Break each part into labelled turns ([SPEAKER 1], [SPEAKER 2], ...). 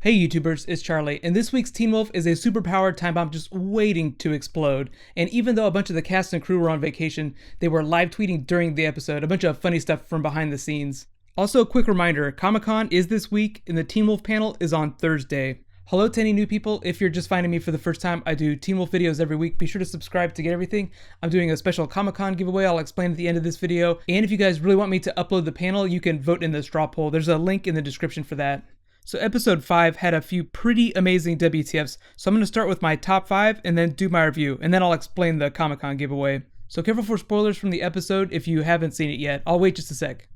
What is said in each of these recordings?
[SPEAKER 1] Hey YouTubers, it's Charlie, and this week's Teen Wolf is a superpowered time bomb just waiting to explode. And even though a bunch of the cast and crew were on vacation, they were live tweeting during the episode, a bunch of funny stuff from behind the scenes. Also, a quick reminder, Comic-Con is this week, and the Teen Wolf panel is on Thursday. Hello to any new people. If you're just finding me for the first time, I do Teen Wolf videos every week. Be sure to subscribe to get everything. I'm doing a special Comic-Con giveaway I'll explain at the end of this video. And if you guys really want me to upload the panel, you can vote in the straw poll. There's a link in the description for that. So episode 5 had a few pretty amazing WTFs, so I'm going to start with my top 5 and then do my review, and then I'll explain the Comic-Con giveaway. So careful for spoilers from the episode if you haven't seen it yet. I'll wait just a sec.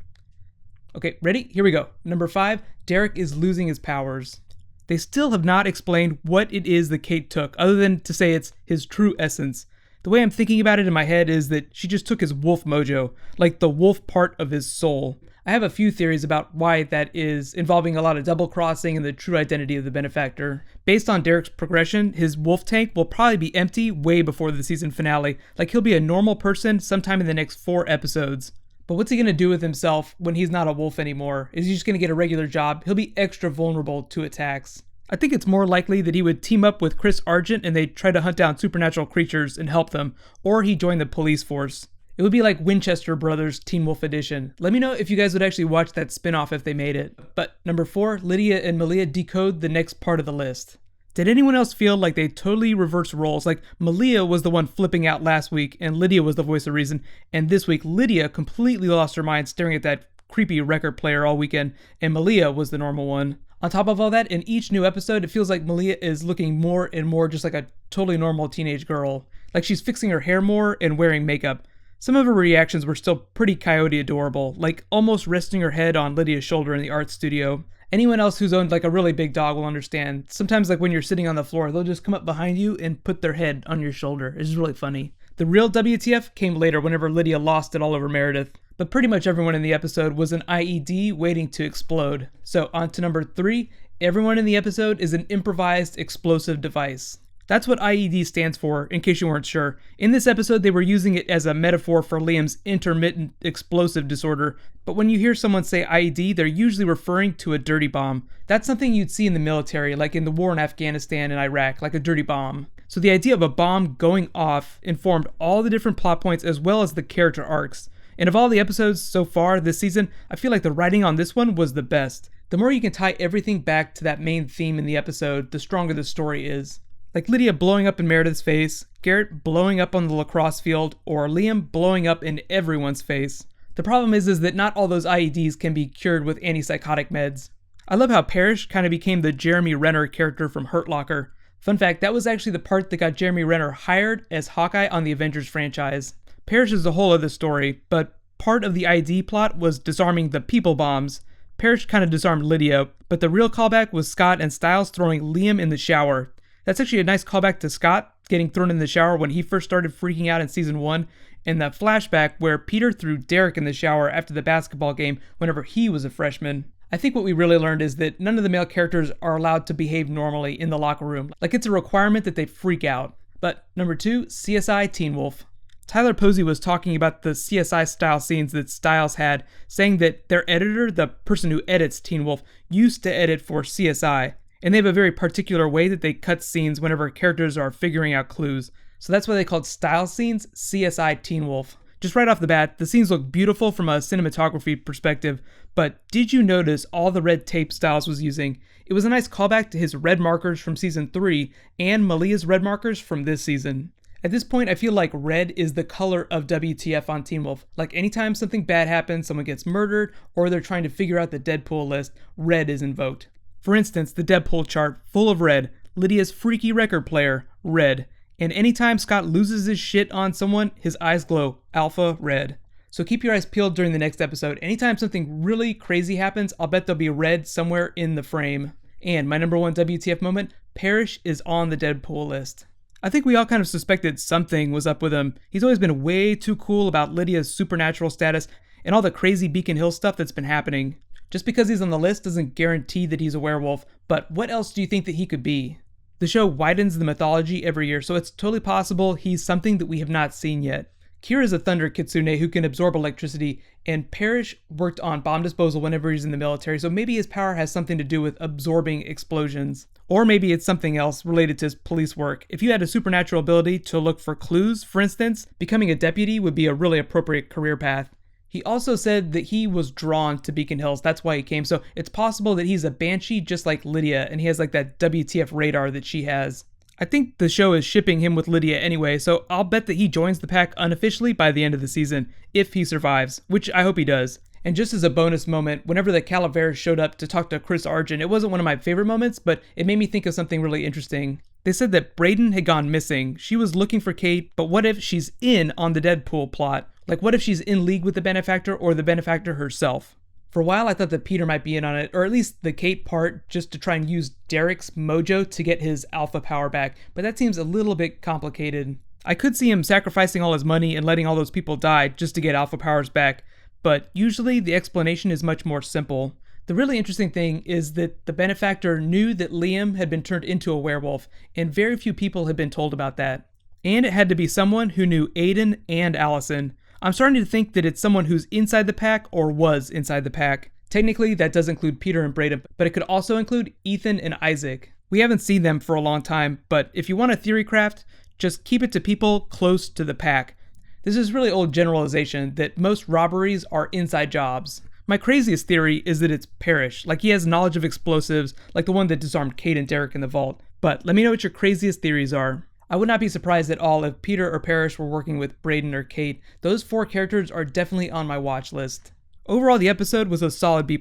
[SPEAKER 1] Okay, ready? Here we go. Number 5, Derrick is losing his powers. They still have not explained what it is that Kate took, other than to say it's his true essence. The way I'm thinking about it in my head is that she just took his wolf mojo, like the wolf part of his soul. I have a few theories about why that is, involving a lot of double-crossing and the true identity of the benefactor. Based on Derrick's progression, his wolf tank will probably be empty way before the season finale, like he'll be a normal person sometime in the next 4 episodes. But what's he gonna do with himself when he's not a wolf anymore? Is he just gonna get a regular job? He'll be extra vulnerable to attacks. I think it's more likely that he would team up with Chris Argent and they'd try to hunt down supernatural creatures and help them, or he'd join the police force. It would be like Winchester Brothers Teen Wolf Edition. Let me know if you guys would actually watch that spin-off if they made it. But number 4, Lydia and Malia decode the next part of the list. Did anyone else feel like they totally reversed roles? Like Malia was the one flipping out last week and Lydia was the voice of reason, and this week Lydia completely lost her mind staring at that creepy record player all weekend, and Malia was the normal one. On top of all that, in each new episode, it feels like Malia is looking more and more just like a totally normal teenage girl. Like she's fixing her hair more and wearing makeup. Some of her reactions were still pretty coyote adorable, like almost resting her head on Lydia's shoulder in the art studio. Anyone else who's owned like a really big dog will understand. Sometimes like when you're sitting on the floor, they'll just come up behind you and put their head on your shoulder. It's really funny. The real WTF came later whenever Lydia lost it all over Meredith. But pretty much everyone in the episode was an IED waiting to explode. So on to number 3, everyone in the episode is an improvised explosive device. That's what IED stands for, in case you weren't sure. In this episode, they were using it as a metaphor for Liam's intermittent explosive disorder, but when you hear someone say IED, they're usually referring to a dirty bomb. That's something you'd see in the military, like in the war in Afghanistan and Iraq, like a dirty bomb. So the idea of a bomb going off informed all the different plot points as well as the character arcs. And of all the episodes so far this season, I feel like the writing on this one was the best. The more you can tie everything back to that main theme in the episode, the stronger the story is. Like Lydia blowing up in Meredith's face, Garrett blowing up on the lacrosse field, or Liam blowing up in everyone's face. The problem is that not all those IEDs can be cured with antipsychotic meds. I love how Parrish kind of became the Jeremy Renner character from Hurt Locker. Fun fact, that was actually the part that got Jeremy Renner hired as Hawkeye on the Avengers franchise. Parrish is a whole other story, but part of the IED plot was disarming the people bombs. Parrish kind of disarmed Lydia, but the real callback was Scott and Styles throwing Liam in the shower. That's actually a nice callback to Scott getting thrown in the shower when he first started freaking out in season 1, and the flashback where Peter threw Derrick in the shower after the basketball game whenever he was a freshman. I think what we really learned is that none of the male characters are allowed to behave normally in the locker room. Like it's a requirement that they freak out. But number 2, CSI Teen Wolf. Tyler Posey was talking about the CSI style scenes that Styles had, saying that their editor, the person who edits Teen Wolf, used to edit for CSI. And they have a very particular way that they cut scenes whenever characters are figuring out clues. So that's why they called style scenes CSI Teen Wolf. Just right off the bat, the scenes look beautiful from a cinematography perspective, but did you notice all the red tape Styles was using? It was a nice callback to his red markers from season 3 and Malia's red markers from this season. At this point, I feel like red is the color of WTF on Teen Wolf. Like anytime something bad happens, someone gets murdered, or they're trying to figure out the Deadpool list, red is invoked. For instance, the Deadpool chart, full of red. Lydia's freaky record player, red. And anytime Scott loses his shit on someone, his eyes glow, alpha red. So keep your eyes peeled during the next episode. Anytime something really crazy happens, I'll bet there'll be red somewhere in the frame. And my number 1 WTF moment, Parrish is on the Deadpool list. I think we all kind of suspected something was up with him. He's always been way too cool about Lydia's supernatural status and all the crazy Beacon Hill stuff that's been happening. Just because he's on the list doesn't guarantee that he's a werewolf, but what else do you think that he could be? The show widens the mythology every year, so it's totally possible he's something that we have not seen yet. Kira's a thunder kitsune who can absorb electricity, and Parrish worked on bomb disposal whenever he's in the military, so maybe his power has something to do with absorbing explosions. Or maybe it's something else related to his police work. If you had a supernatural ability to look for clues, for instance, becoming a deputy would be a really appropriate career path. He also said that he was drawn to Beacon Hills, that's why he came, so it's possible that he's a banshee just like Lydia, and he has like that WTF radar that she has. I think the show is shipping him with Lydia anyway, so I'll bet that he joins the pack unofficially by the end of the season, if he survives, which I hope he does. And just as a bonus moment, whenever the Calaveras showed up to talk to Chris Argent, it wasn't one of my favorite moments, but it made me think of something really interesting. They said that Braden had gone missing. She was looking for Kate, but what if she's in on the Deadpool plot? Like, what if she's in league with the benefactor or the benefactor herself? For a while, I thought that Peter might be in on it, or at least the Kate part, just to try and use Derrick's mojo to get his alpha power back, but that seems a little bit complicated. I could see him sacrificing all his money and letting all those people die just to get alpha powers back, but usually the explanation is much more simple. The really interesting thing is that the benefactor knew that Liam had been turned into a werewolf, and very few people had been told about that. And it had to be someone who knew Aiden and Allison. I'm starting to think that it's someone who's inside the pack or was inside the pack. Technically, that does include Peter and Braden, but it could also include Ethan and Isaac. We haven't seen them for a long time, but if you want a theory craft, just keep it to people close to the pack. This is really old generalization that most robberies are inside jobs. My craziest theory is that it's Parrish, like he has knowledge of explosives, like the one that disarmed Kate and Derrick in the vault. But let me know what your craziest theories are. I would not be surprised at all if Peter or Parrish were working with Braden or Kate. Those 4 characters are definitely on my watch list. Overall, the episode was a solid B+.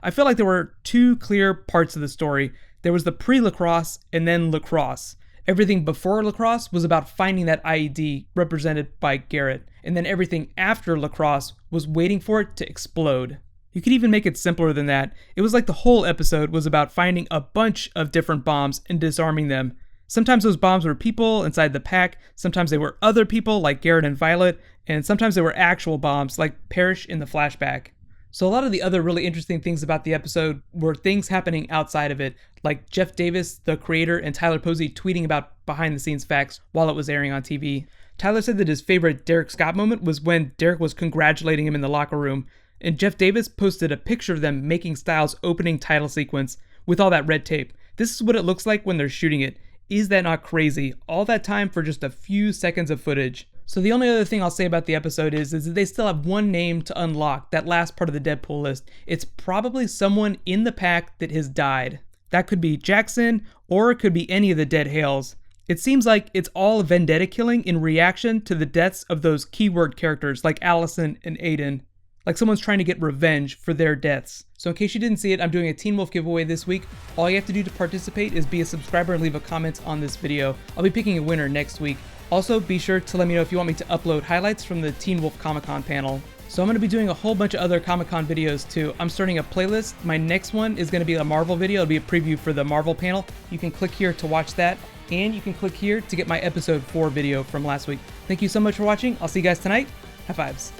[SPEAKER 1] I feel like there were 2 clear parts of the story. There was the pre-lacrosse and then lacrosse. Everything before lacrosse was about finding that IED represented by Garrett, and then everything after lacrosse was waiting for it to explode. You could even make it simpler than that. It was like the whole episode was about finding a bunch of different bombs and disarming them. Sometimes those bombs were people inside the pack, sometimes they were other people like Garrett and Violet, and sometimes they were actual bombs like Parrish in the flashback. So a lot of the other really interesting things about the episode were things happening outside of it, like Jeff Davis, the creator, and Tyler Posey tweeting about behind-the-scenes facts while it was airing on TV. Tyler said that his favorite Derrick Scott moment was when Derrick was congratulating him in the locker room, and Jeff Davis posted a picture of them making Styles' opening title sequence with all that red tape. This is what it looks like when they're shooting it. Is that not crazy? All that time for just a few seconds of footage. So the only other thing I'll say about the episode is that they still have one name to unlock, that last part of the Deadpool list. It's probably someone in the pack that has died. That could be Jackson, or it could be any of the dead Hales. It seems like it's all vendetta killing in reaction to the deaths of those keyword characters like Allison and Aiden. Like someone's trying to get revenge for their deaths. So in case you didn't see it, I'm doing a Teen Wolf giveaway this week. All you have to do to participate is be a subscriber and leave a comment on this video. I'll be picking a winner next week. Also, be sure to let me know if you want me to upload highlights from the Teen Wolf Comic-Con panel. So I'm going to be doing a whole bunch of other Comic-Con videos too. I'm starting a playlist. My next one is going to be a Marvel video. It'll be a preview for the Marvel panel. You can click here to watch that. And you can click here to get my episode 4 video from last week. Thank you so much for watching. I'll see you guys tonight. High fives.